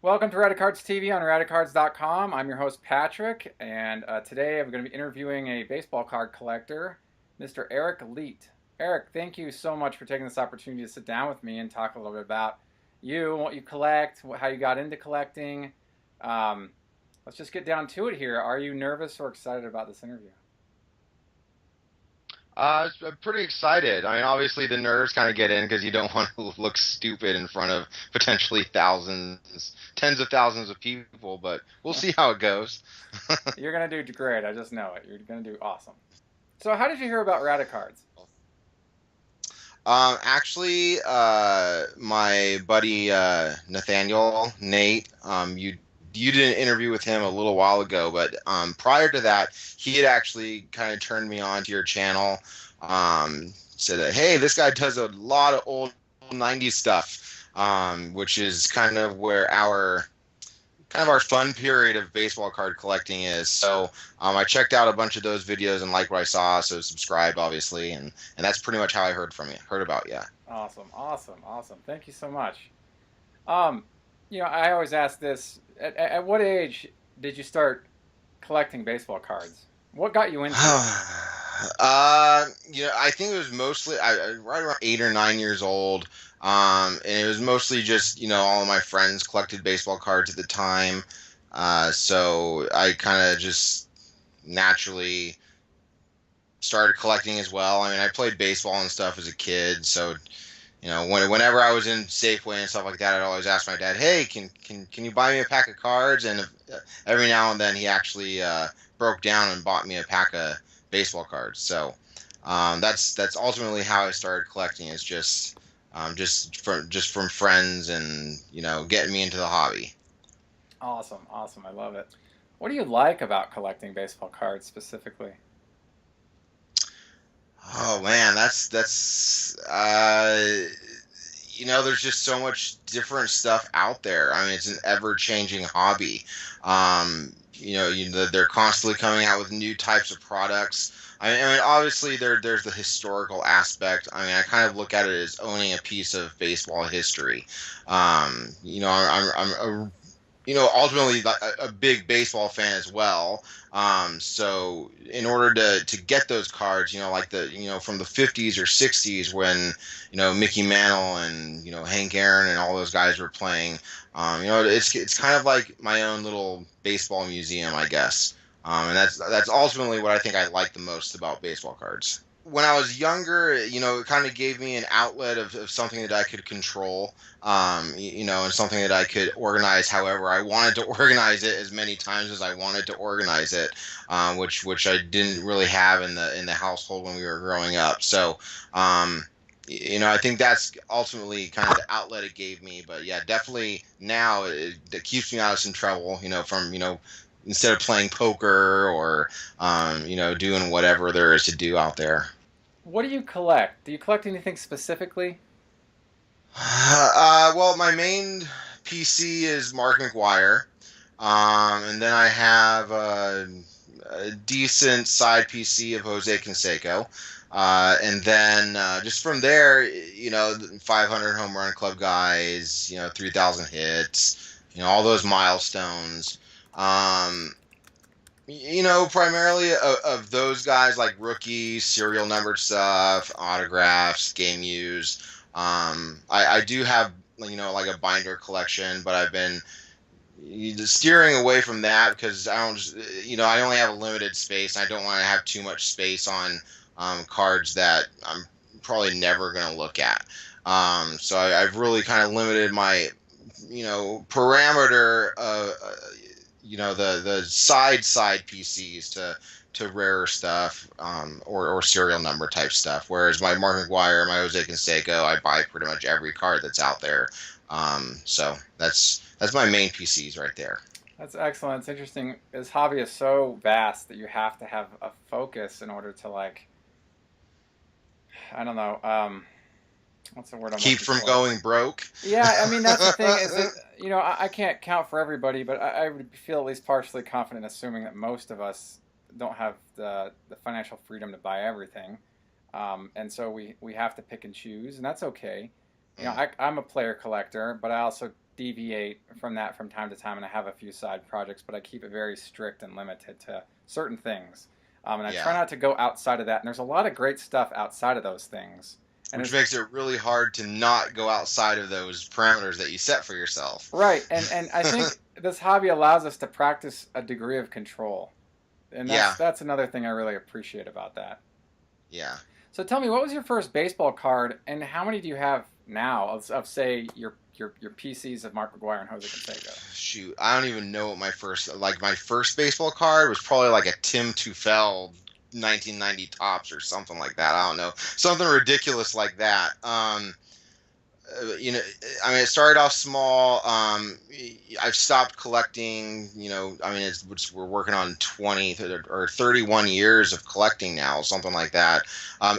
Welcome to Radicards TV on Radicards.com. I'm your host, Patrick, and today I'm going to be interviewing a baseball card collector, Mr. Eric Leet. Eric, thank you so much for taking this opportunity to sit down with me and talk a little bit about you, what you collect, how you got into collecting. Um, let's just get down to it here. Are you nervous or excited about this interview? I'm pretty excited. I mean, obviously the nerves kind of get in because you don't want to look stupid in front of potentially thousands, tens of thousands of people, but we'll see how it goes. You're going to do great. I just know it. You're going to do awesome. So, how did you hear about Radicards? My buddy Nathaniel Nate, you did an interview with him a little while ago, but prior to that, he had actually kind of turned me on to your channel. Said that, hey, this guy does a lot of old '90s stuff, which is kind of our fun period of baseball card collecting is. So I checked out a bunch of those videos and liked what I saw, so subscribed obviously, and that's pretty much how I heard about you. Awesome, awesome, awesome. Thank you so much. Um, I always ask this: at what age did you start collecting baseball cards? What got you into it? I think it was mostly right around 8 or 9 years old. And it was mostly just, all of my friends collected baseball cards at the time. So I kind of just naturally started collecting as well. I mean, I played baseball and stuff as a kid, so whenever I was in Safeway and stuff like that, I'd always ask my dad, "Hey, can you buy me a pack of cards?" And every now and then, he actually broke down and bought me a pack of baseball cards. So that's ultimately how I started collecting. Is just from friends and getting me into the hobby. Awesome, awesome. I love it. What do you like about collecting baseball cards specifically? Oh man, there's just so much different stuff out there. I mean, it's an ever-changing hobby. They're constantly coming out with new types of products. I mean, obviously there's the historical aspect. I mean, I kind of look at it as owning a piece of baseball history. I'm ultimately a big baseball fan as well. So in order to get those cards, like from the 50s or 60s when, Mickey Mantle and, Hank Aaron and all those guys were playing, it's kind of like my own little baseball museum, I guess. And that's ultimately what I think I like the most about baseball cards. When I was younger, it kind of gave me an outlet of something that I could control, and something that I could organize however I wanted to organize it as many times as I wanted to organize it, which I didn't really have in the household when we were growing up. So, I think that's ultimately kind of the outlet it gave me. But yeah, definitely now it keeps me out of some trouble, from instead of playing poker or doing whatever there is to do out there. What do you collect? Do you collect anything specifically? Well, my main PC is Mark McGwire, and then I have a decent side PC of Jose Canseco, and then just from there, 500 home run club guys, 3,000 hits, all those milestones. Um, Primarily of those guys like rookies, serial numbered stuff, autographs, game used. I do have like a binder collection, but I've been steering away from that because I don't just, I only have a limited space. I don't want to have too much space on cards that I'm probably never going to look at. So I've really kind of limited my parameter the side PCs to rarer stuff, or serial number type stuff. Whereas my Mark McGwire, my Jose Canseco, I buy pretty much every card that's out there. So that's my main PCs right there. That's excellent. It's interesting. This hobby is so vast that you have to have a focus in order to I don't know, what's the word I'm Keep looking from for? going broke. Yeah, I mean that's the thing is that I can't count for everybody, but I would feel at least partially confident assuming that most of us don't have the financial freedom to buy everything, and so we have to pick and choose, and that's okay. Mm, I'm a player collector, but I also deviate from that from time to time, and I have a few side projects, but I keep it very strict and limited to certain things. And I try Yeah. not to go outside of that. And there's a lot of great stuff outside of those things. And Which it's makes it really hard to not go outside of those parameters that you set for yourself. right. And I think this hobby allows us to practice a degree of control. And Yeah. that's another thing I really appreciate about that. Yeah. So tell me, what was your first baseball card, and how many do you have now of say your PCs of Mark McGwire and Jose Canseco? Shoot, I don't even know what my first baseball card was probably like a Tim Tufel 1990 tops or something like that. I don't know, something ridiculous like that. I mean, it started off small. I've stopped collecting. I mean, we're working on 20 or 31 years of collecting now, something like that.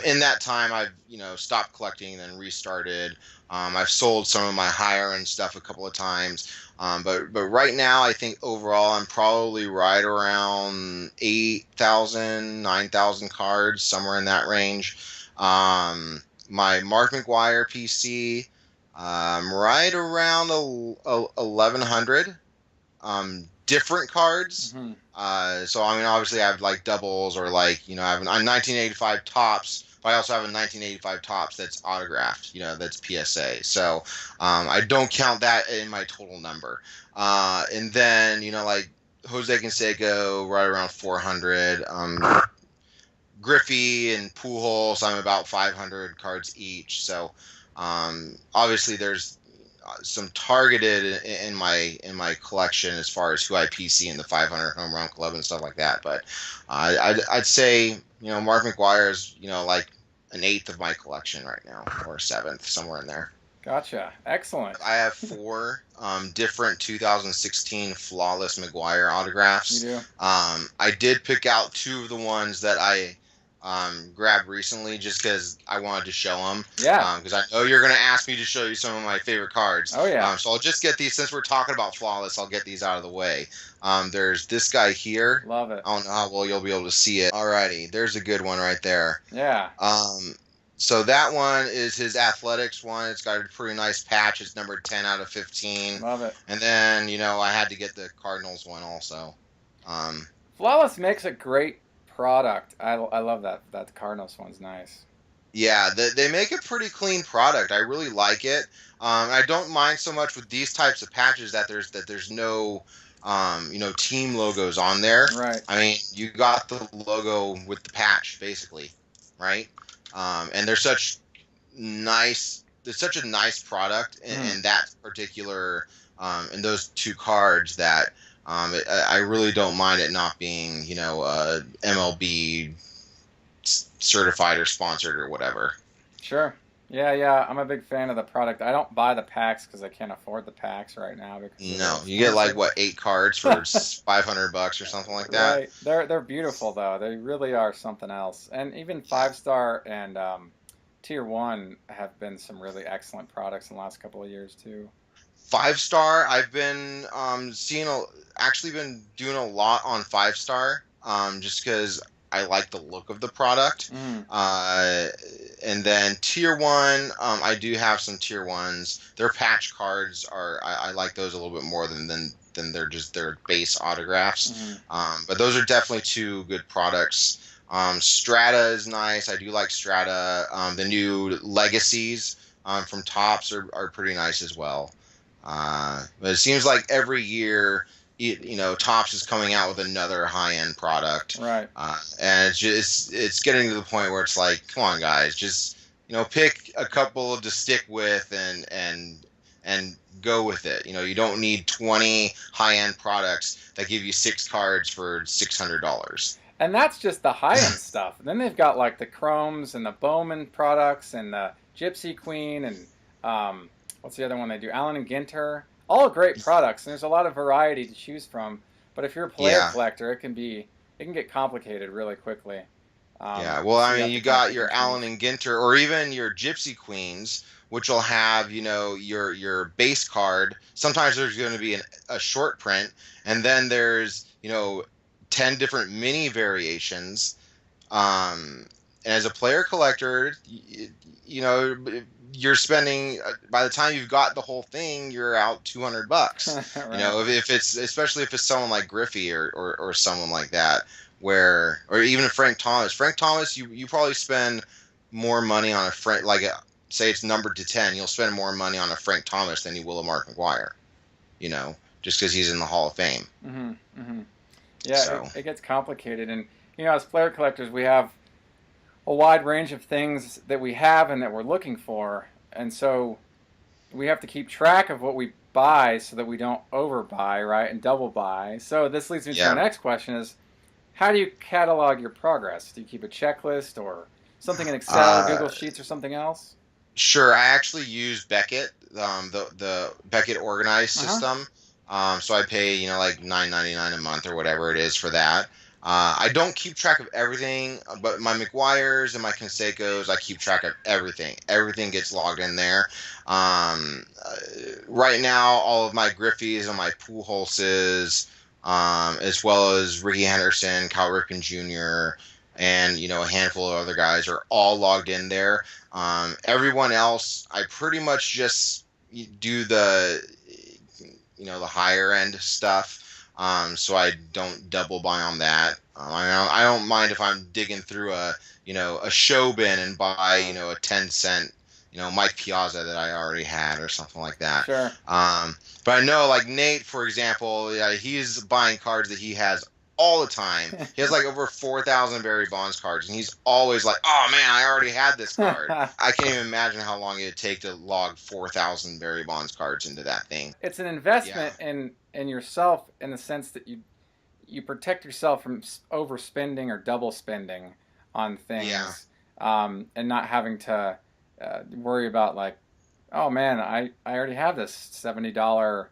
In that time, I've stopped collecting and then restarted. I've sold some of my higher end stuff a couple of times. But right now, I think overall, I'm probably right around 8,000, 9,000 cards, somewhere in that range. My Mark McGwire PC. Right around 1,100 different cards. Mm-hmm. So I mean, obviously, I have like doubles or like I have a 1985 tops, but I also have a 1985 tops that's autographed. That's PSA. So I don't count that in my total number. And then like Jose Canseco, right around 400. Griffey and Pujols, I'm about 500 cards each. So obviously there's some targeted in my collection as far as who I PC in the 500 home run club and stuff like that. But I'd say Mark McGwire is like an eighth of my collection right now, or a seventh, somewhere in there. Gotcha. Excellent. I have four different 2016 flawless McGwire autographs. You do? I did pick out two of the ones that I grabbed recently just because I wanted to show them. Yeah. Because I know you're going to ask me to show you some of my favorite cards. Oh, yeah. So I'll just get these, since we're talking about flawless, I'll get these out of the way. There's this guy here. Love it. I don't know how well you'll be able to see it. Alrighty, there's a good one right there. Yeah. So that one is his athletics one. It's got a pretty nice patch. It's numbered 10 out of 15. Love it. And then, I had to get the Cardinals one also. Flawless makes a great product. I love that. That Cardinals one's nice. Yeah, they make a pretty clean product. I really like it. I don't mind so much with these types of patches that there's no team logos on there. Right. I mean, you got the logo with the patch basically, right? And they're such a nice product in that particular in those two cards that I really don't mind it not being MLB certified or sponsored or whatever. Sure. Yeah. I'm a big fan of the product. I don't buy the packs because I can't afford the packs right now. No, you get like 8 cards for $500 or something like that. Right. They're beautiful though. They really are something else. And even 5-star and Tier 1 have been some really excellent products in the last couple of years too. 5-star, I've been actually been doing a lot on 5-star, just because I like the look of the product. And then Tier 1, I do have some Tier 1s. Their patch cards I like those a little bit more than their base autographs. But those are definitely two good products. Strata is nice. I do like Strata. The new Legacies from Topps are pretty nice as well. But it seems like every year, Topps is coming out with another high-end product, right? And it's getting to the point where it's like, come on, guys, just pick a couple to stick with and go with it. You don't need 20 high-end products that give you 6 cards for $600. And that's just the high-end stuff. And then they've got like the Chromes and the Bowman products and the Gypsy Queen and what's the other one they do? Allen and Ginter. All great products, and there's a lot of variety to choose from. But if you're a player collector, it can get complicated really quickly. Well, I mean, you got your Allen and Ginter, or even your Gypsy Queens, which will have your base card. Sometimes there's going to be a short print, and then there's 10 different mini variations. and as a player collector, you know, you're spending, by the time you've got the whole thing, you're out $200. You Right. know, if it's, especially if it's someone like Griffey or someone like that, where, or even Frank Thomas. Frank Thomas, you probably spend more money on a Frank, like say it's numbered to 10, you'll spend more money on a Frank Thomas than you will a Mark McGwire. You know, just because he's in the Hall of Fame. Hmm. Hmm. Yeah, So it gets complicated, and as player collectors, we have a wide range of things that we have and that we're looking for, and so we have to keep track of what we buy so that we don't overbuy, right, and double buy. So this leads me to my yeah. next question: is how do you catalog your progress? Do you keep a checklist or something in Excel, Uh, Google Sheets, or something else? Sure, I actually use Beckett, the Beckett organized Uh huh. system. So I pay, like 9.99 a month or whatever it is for that. I don't keep track of everything, but my McGuires and my Consecos, I keep track of everything. Everything gets logged in there. Right now, all of my Griffies and my Pujols, as well as Ricky Henderson, Cal Ripken Jr., and a handful of other guys are all logged in there. Everyone else, I pretty much just do the higher end stuff. So I don't double buy on that. I don't mind if I'm digging through a show bin and buy, a 10 cent, Mike Piazza that I already had or something like that. Sure. But I know, like Nate, for example, yeah, he's buying cards that he has all the time. He has like over 4,000 Barry Bonds cards, and he's always like, "Oh man, I already had this card." I can't even imagine how long it'd take to log 4,000 Barry Bonds cards into that thing. It's an Yeah. investment in yourself in the sense that you protect yourself from overspending or double spending on Yeah. things, and not having to worry about like, oh man, I already have this $70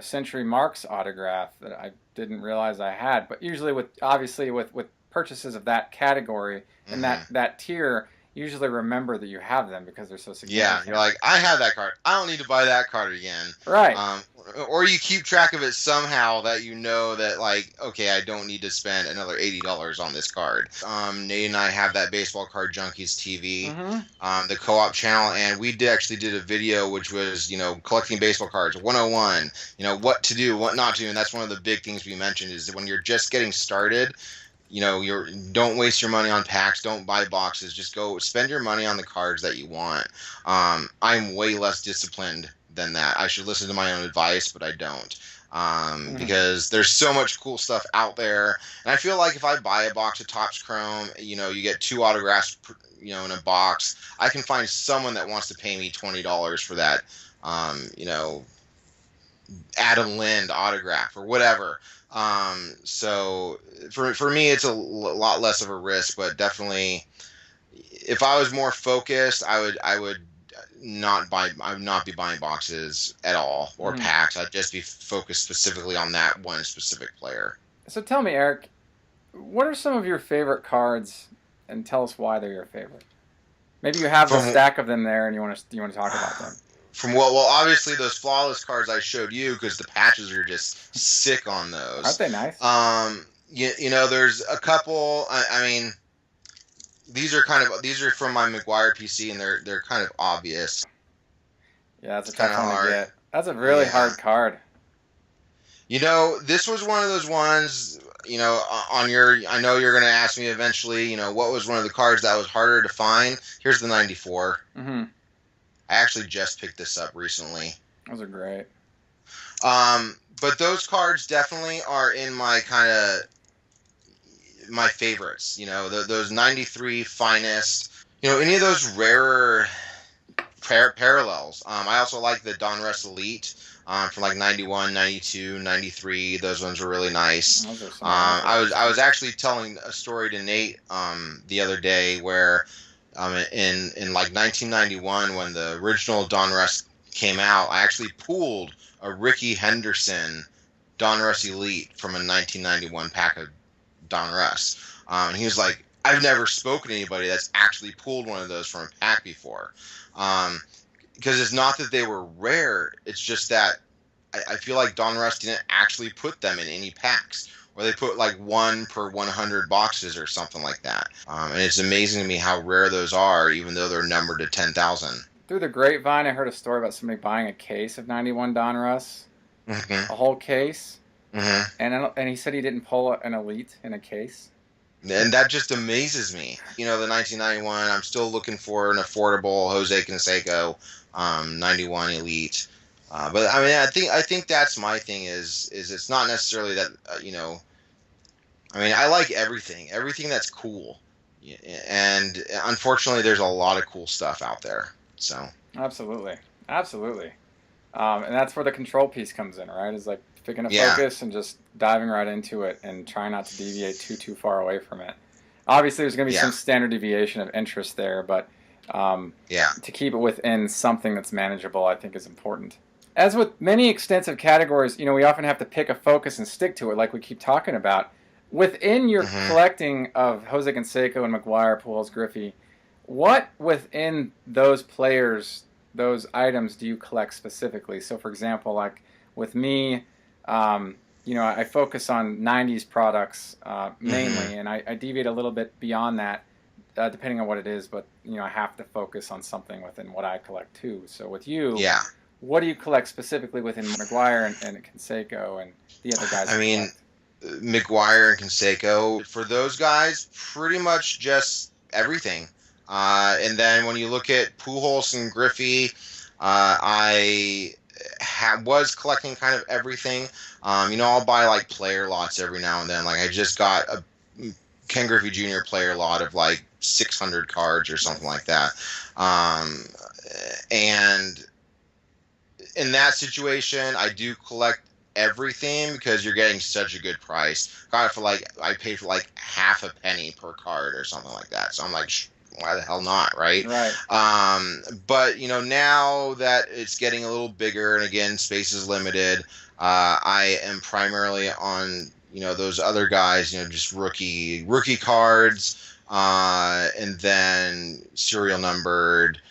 Century Marks autograph that I didn't realize I had. But usually obviously with purchases of that category and hmm that tier, usually remember that you have them because they're so Yeah, you're significant. like, I have that card. I don't need to buy that card again. Right. Um, or you keep track of it somehow that you know that, like, okay, I don't need to spend another $80 on this card. Nate and I have that Baseball Card Junkies TV, Mm-hmm. the co-op channel, and we actually did a video which was, collecting baseball cards 101, what to do, what not to do, and that's one of the big things we mentioned is that when you're just getting started, you're don't waste your money on packs, don't buy boxes, just go spend your money on the cards that you want. I'm way less disciplined than that. I should listen to my own advice, but I don't. Mm-hmm. Because there's so much cool stuff out there, and I feel like if I buy a box of Topps Chrome, you get two autographs, in a box. I can find someone that wants to pay me $20 for that, Adam Lind autograph or whatever. So for me, it's a lot less of a risk, but definitely, if I was more focused, I would not be buying boxes at all or Mm-hmm. packs. I'd just be focused specifically on that one specific player. So tell me, Eric, what are some of your favorite cards, and tell us why they're your favorite. Maybe you have the From stack of them there, and you want to talk about them. from what well, obviously those flawless cards I showed you, because the patches are just sick on Aren't those. they nice? There's a couple. I mean, these are from my McGwire PC, and they're kind of obvious. Yeah, that's It's a kind tough of one to hard. get. That's a really Yeah. hard card. This was one of those ones, on your, I know you're going to ask me eventually, what was one of the cards that was harder to find? Here's the 94. Mm-hmm. I actually just picked this up recently. Those are great. But those cards definitely are in my kind of my favorites, those 93 finest, any of those rarer parallels. I also like the Donruss Elite from like 91, 92, 93. Those ones were really nice. Those are some of my favorites I too. was actually telling a story to Nate the other day where in like 1991 when the original Donruss came out, I actually pooled a Ricky Henderson Donruss Elite from a 1991 pack of Donruss. And he was like, I've never spoken to anybody that's actually pulled one of those from a pack before. Because it's not that they were rare, it's just that I feel like Donruss didn't actually actually put them in any packs, or they put like one per 100 boxes or something like that. And it's amazing to me how rare those are, even though they're numbered to 10,000. Through the grapevine, I heard a story about somebody buying a case of 91 Donruss, Hmm. a whole case, Hmm. and he said he didn't pull an Elite in a case. And that just amazes me. The 1991, I'm still looking for an affordable Jose Canseco 91 Elite. But I mean, I think that's my thing is it's not necessarily that I mean, I like everything that's cool, and unfortunately, there's a lot of cool stuff out there. So Absolutely, absolutely. And that's where the control piece comes in, right? Is like picking a yeah, focus and just diving right into it and trying not to deviate too far away from it. Obviously, there's going to be yeah, some standard deviation of interest there, but yeah. to keep it within something that's manageable, I think is important. As with many extensive categories, we often have to pick a focus and stick to it, like we keep talking about. Within your Hmm. collecting of Jose Canseco and McGwire, Pujols, Griffey, what within those players, those items, do you collect specifically? So, for example, like with me, I focus on '90s products Hmm. mainly, and I deviate a little bit beyond that, depending on what it is. But I have to focus on something within what I collect too. So, with you, Yeah. what do you collect specifically within McGwire and Canseco and the other guys I you mean, collect? McGwire and Canseco, for those guys, pretty much just everything. And then when you look at Pujols and Griffey, I was collecting kind of everything. I'll buy like player lots every now and then. Like I just got a Ken Griffey Jr. player lot of like 600 cards or something Nice. like that. Um, and in that situation, I do collect everything because you're getting such a good price. Got it for like I paid for like half a penny per card or something like that. So I'm like, why the hell not, right? Right. But now that it's getting a little bigger and again space is limited, I am primarily on those other guys, just rookie cards, and then serial numbered,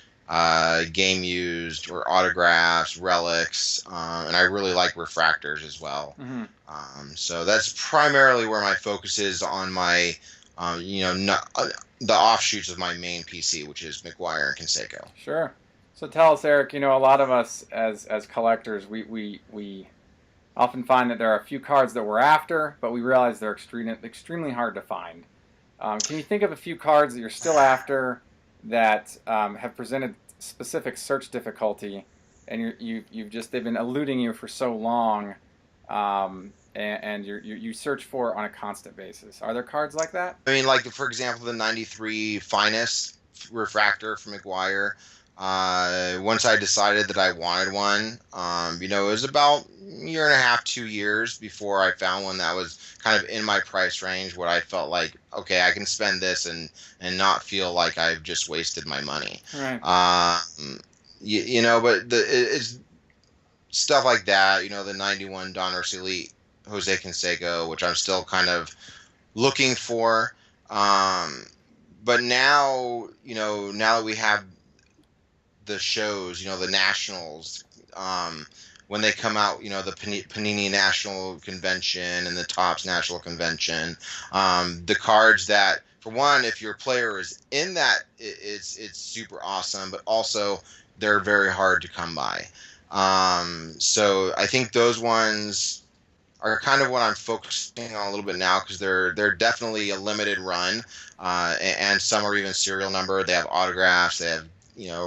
game used or autographs, relics, and I really like refractors as well. Mm-hmm. So that's primarily where my focus is on my, not, the offshoots of my main PC, which is McGwire and Canseco. Sure. So tell us, Eric. A lot of us as collectors, we often find that there are a few cards that we're after, but we realize they're extremely hard to find. Can you think of a few cards that you're still after that have presented specific search difficulty, and you've just they've been eluding you for so long, and you search for it on a constant basis? Are there cards like that? I mean, like for example, the '93 Finest refractor from McGwire. Once I decided that I wanted one, it was about a year and a half, 2 years before I found one that was kind of in my price range, where I felt like, okay, I can spend this and not feel like I've just wasted my money. Right. But it's stuff like that. The '91 Donruss Elite Jose Canseco, which I'm still kind of looking for. But now that we have the shows, the nationals, when they come out, the Panini National Convention and the Topps National Convention, the cards that, for one, if your player is in that, it's super awesome, but also they're very hard to come by. So I think those ones are kind of what I'm focusing on a little bit now because they're definitely a limited run, and some are even serial number. They have autographs, they have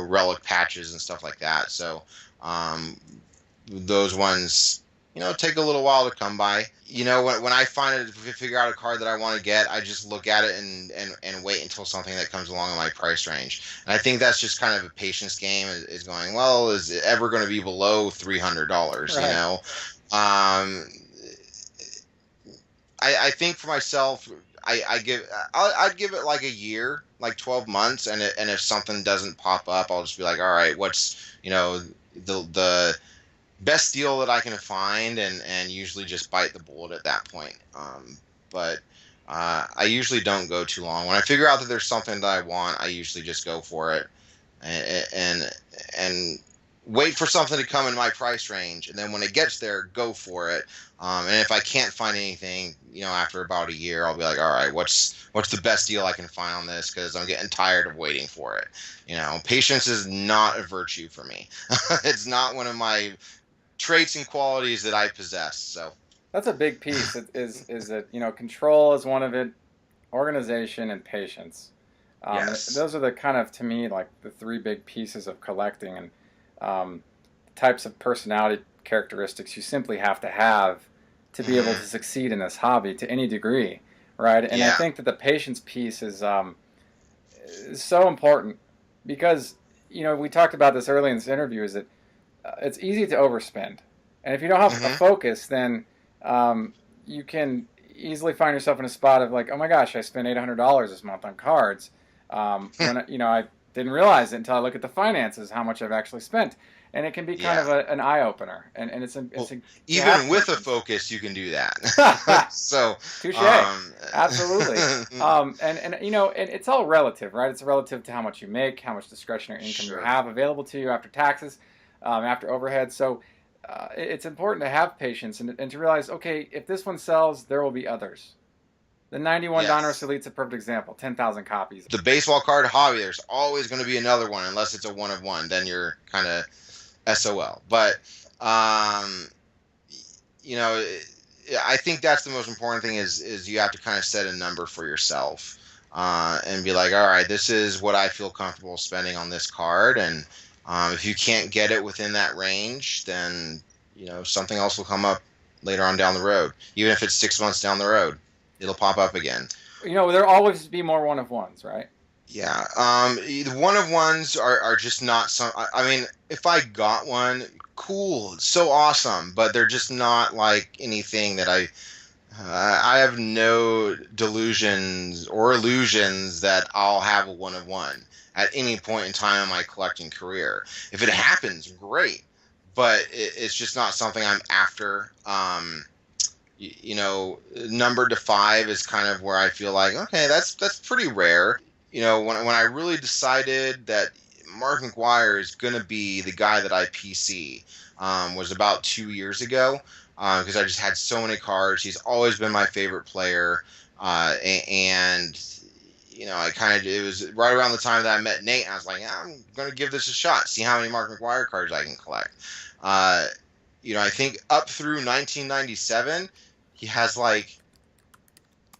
relic patches and stuff like that. So those ones take a little while to come by. When I figure out a card that I want to get, I just look at it and wait until something that comes along in my price range. And I think that's just kind of a patience game. Is going, well, is it ever going to be below $300? Right. I think for myself, I'd give it like a year, like 12 months, and if something doesn't pop up, I'll just be like, all right, what's the best deal that I can find, and usually just bite the bullet at that point. But I usually don't go too long. When I figure out that there's something that I want, I usually just go for it, and wait for something to come in my price range, and then when it gets there, go for it. And if I can't find anything, after about a year, I'll be like, all right, what's the best deal I can find on this? Because I'm getting tired of waiting for it. Patience is not a virtue for me. It's not one of my traits and qualities that I possess. So That's a big piece. Is that control is one of it, organization and patience. yes. Those are the kind of, to me, like the three big pieces of collecting, and types of personality characteristics you simply have to be able to Hmm. succeed in this hobby to any degree, right? And I Yeah. think that the patience piece is so important because we talked about this early in this interview. Is that it's easy to overspend, and if you don't have a Hmm. focus, then you can easily find yourself in a spot of like, oh my gosh, I spent $800 this month on cards, when I didn't realize it until I look at the finances how much I've actually spent, and it can be kind Yeah. of an eye opener, and Well, to have even with a patience. focus, you can do that. So, Touche. um, Absolutely. And and it's all relative, right? It's relative to how much you make, how much discretionary income you sure. have available to you after taxes, after overhead. So it's important to have patience and to realize, okay, if this one sells, there will be others. The 91 Donruss Yes. Elite's a perfect example. 10,000 copies. The baseball card hobby, there's always going to be another one, unless it's a one of one. Then you're kind of SOL. But, um, you know, I think that's the most important thing is you have to kind of set a number for yourself, and be like, all right, this is what I feel comfortable spending on this card, and if you can't get it within that range, then something else will come up later on down the road. Even if it's 6 months down the road, it'll pop up again. There'll always be more one of ones, right? Yeah. The one of ones are just not some. I mean, if I got one, cool, so awesome, but they're just not like anything that I have no delusions or illusions that I'll have a one of one at any point in time in my collecting career. If it happens, great, but it's just not something I'm after. Number to five is kind of where I feel like, okay, that's pretty rare. When I really decided that Mark McGwire is going to be the guy that I PC, was about 2 years ago, because I just had so many cards. He's always been my favorite player, and I kind of, it was right around the time that I met Nate. And I was like, yeah, I'm going to give this a shot, see how many Mark McGwire cards I can collect. Uh, I think up through 1997, he has like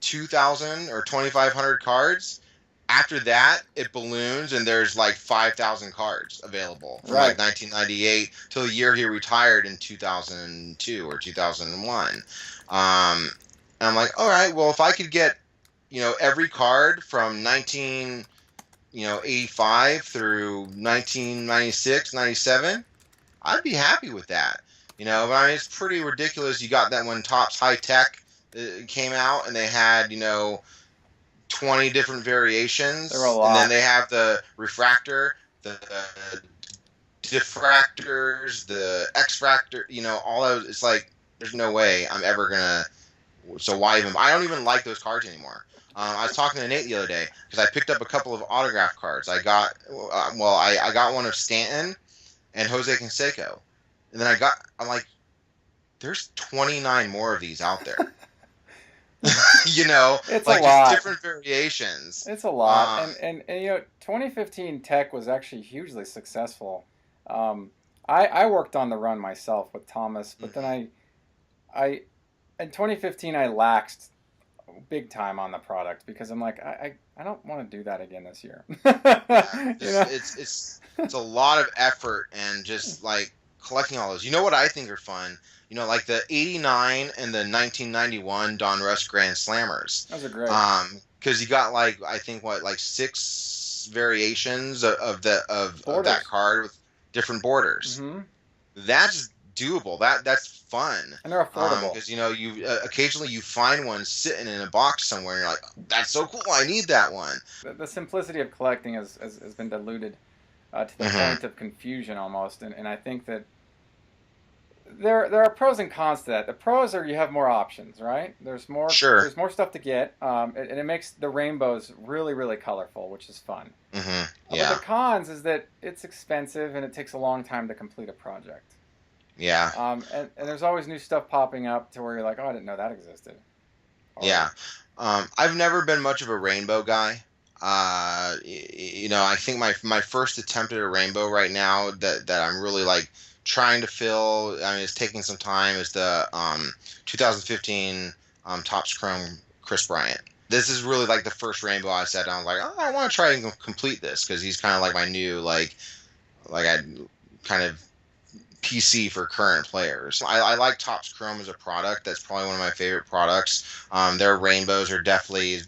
2,000 or 2,500 cards. After that, it balloons and there's like 5,000 cards available from Right. like 1998 till the year he retired in 2002 or 2001. And I'm like, all right, well, if I could get, every card from 85 through 1996, 97, I'd be happy with that. But I mean, it's pretty ridiculous. You got that when Topps High Tech came out and they had, 20 different There were a variations, and then lot. they have the refractor, the diffractors, the X-fractor, all those. It's like there's no way I'm ever gonna. So why even? I don't even like those cards anymore. I was talking to Nate the other day because I picked up a couple of autograph cards. I got, I got one of Stanton and Jose Canseco, and then I'm like, there's 29 more of these out there. It's a Like just lot. different variations. It's a lot. Um, And 2015 Tech was actually hugely successful. I worked on the run myself with Thomas, but then mhm. I in 2015 I laxed big time on the product because I'm like, I don't want to do that again this year. Yeah, you just know? it's a lot of effort and just like collecting all those. You know what I think are fun? Like the '89 and the 1991 Donruss Grand Slammers. Those are great. Because you got like I think what like six variations of that Borders. card with different borders. Hmm. That's doable. That's fun. And they're affordable. Because you occasionally you find one sitting in a box somewhere, and you're like, that's so cool. I need that one. The simplicity of collecting has been diluted to the Hmm. point of confusion almost. And I think that there are pros and cons to that. The pros are you have more options, right? Sure. There's more stuff to get, and it makes the rainbows really really colorful, which is fun. But the Yeah. cons is that it's expensive and it takes a long time to complete a project. Yeah. And there's always new stuff popping up to where you're like, oh, I didn't know that existed. Or Yeah. I've never been much of a rainbow guy. I think my first attempt at a rainbow right now that I'm really like trying to fill. I mean, it's taking some time. Is the 2015 Topps Chrome Chris Bryant. This is really like the first rainbow I sat down like, oh, I want to try and complete this because he's kind of like my new like I kind of PC for current players. I like Topps Chrome as a product. That's probably one of my favorite products. Their rainbows are definitely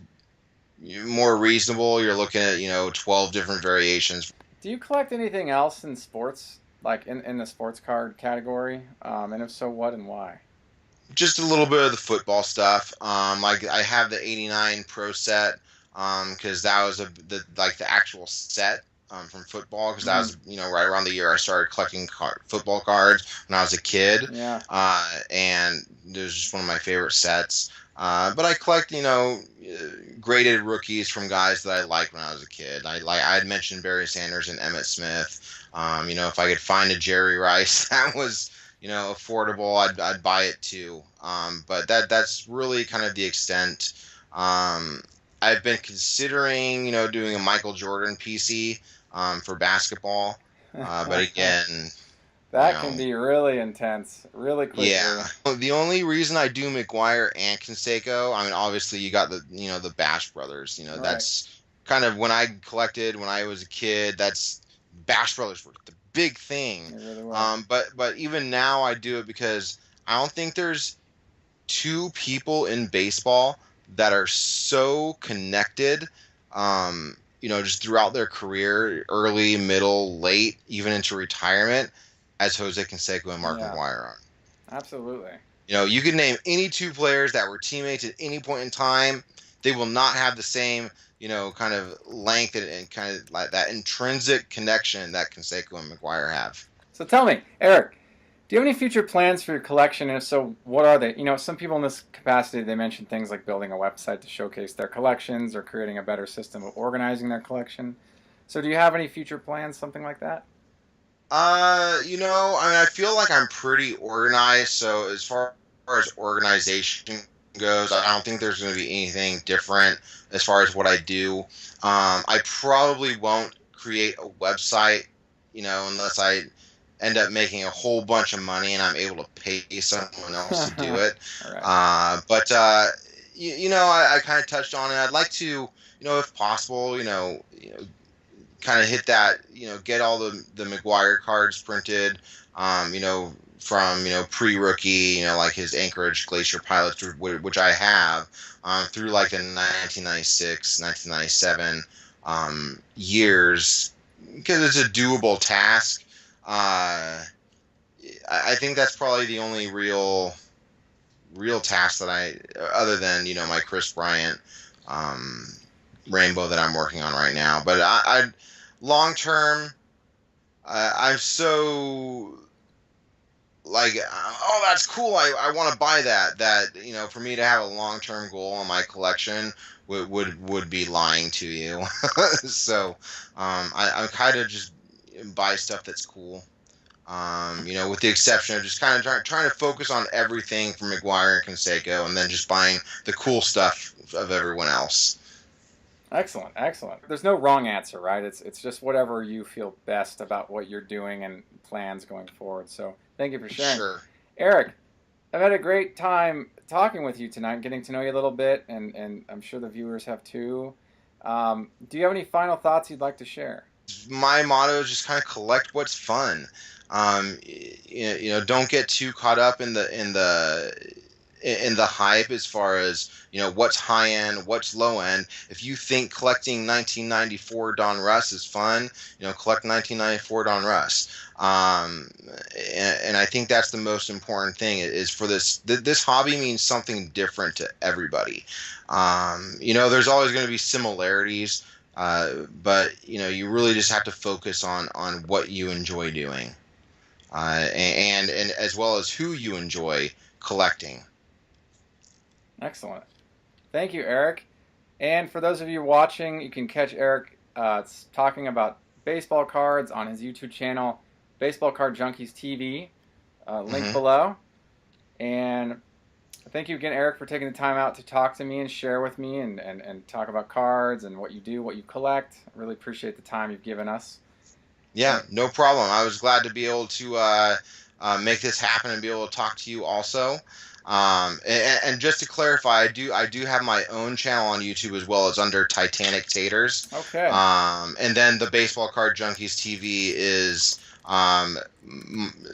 more reasonable. You're looking at 12 different variations. do you collect anything else in sports, like in the sports card category? And if so, what and why? Just a little bit of the football stuff. Like I have the '89 Pro set because that was the actual set. From football because that Mm-hmm. was right around the year I started collecting football cards when I was a kid, Yeah. and it was just one of my favorite sets. But I collect graded rookies from guys that I liked when I was a kid. I had mentioned Barry Sanders and Emmitt Smith. If I could find a Jerry Rice that was affordable, I'd buy it too. But that's really kind of the extent. I've been considering doing a Michael Jordan PC for basketball. But again, you That can know, be really intense, really quickly. yeah. The only reason I do McGwire and Canseco, I mean, obviously you got the Bash brothers. Right. That's kind of when I collected when I was a kid. That's Bash brothers were the big thing. It really was. But even now I do it because I don't think there's two people in baseball that are so connected, just throughout their career, early, middle, late, even into retirement, as Jose Canseco and Mark Yeah, McGwire are. absolutely. You could name any two players that were teammates at any point in time. They will not have the same, kind of length and kind of like that intrinsic connection that Canseco and McGwire have. So tell me, Eric, do you have any future plans for your collection? And if so, what are they? Some people in this capacity, they mention things like building a website to showcase their collections or creating a better system of organizing their collection. So do you have any future plans, something like that? I mean, I feel like I'm pretty organized. So as far as organization goes, I don't think there's going to be anything different as far as what I do. I probably won't create a website, unless I end up making a whole bunch of money and I'm able to pay someone else to do it. All right. I kind of touched on it. I'd like to, if possible, kind of hit that, get all the McGwire cards printed, from, pre-rookie, like his Anchorage Glacier Pilots, which I have, through like the 1996, 1997 years, because it's a doable task. I think that's probably the only real task that other than, my Chris Bryant rainbow that I'm working on right now. But I long term, I'm so like, oh, that's cool. I want to buy that. For me to have a long term goal on my collection would be lying to you. So, I'm kind of just buy stuff that's cool. With the exception of just kind of trying to focus on everything from McGwire and Canseco, and then just buying the cool stuff of everyone else. Excellent, excellent. There's no wrong answer, right? It's just whatever you feel best about what you're doing and plans going forward. So thank you for sharing. Sure. Eric, I've had a great time talking with you tonight, getting to know you a little bit, and I'm sure the viewers have too. Do you have any final thoughts you'd like to share? My motto is just kind of collect what's fun. Don't get too caught up in the hype as far as what's high end, what's low end. If you think collecting 1994 Don Russ is fun, collect 1994 Don Russ. And I think that's the most important thing is for this hobby means something different to everybody. There's always going to be similarities, but you really just have to focus on what you enjoy doing. and as well as who you enjoy collecting. Excellent. Thank you, Eric. And for those of you watching, you can catch Eric talking about baseball cards on his YouTube channel, Baseball Card Junkies TV. Link Hmm. below. And thank you again, Eric, for taking the time out to talk to me and share with me and talk about cards and what you do, what you collect. I really appreciate the time you've given us. Yeah, And no problem. I was glad to be able to make this happen and be able to talk to you also. And just to clarify, I do have my own channel on YouTube as well as under Titanic Taters. okay, And then the Baseball Card Junkies TV is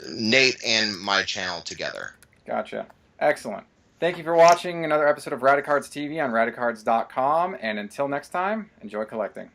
Nate and my channel together. gotcha. Excellent. Thank you for watching another episode of Radicards TV on radicards.com. And until next time, enjoy collecting.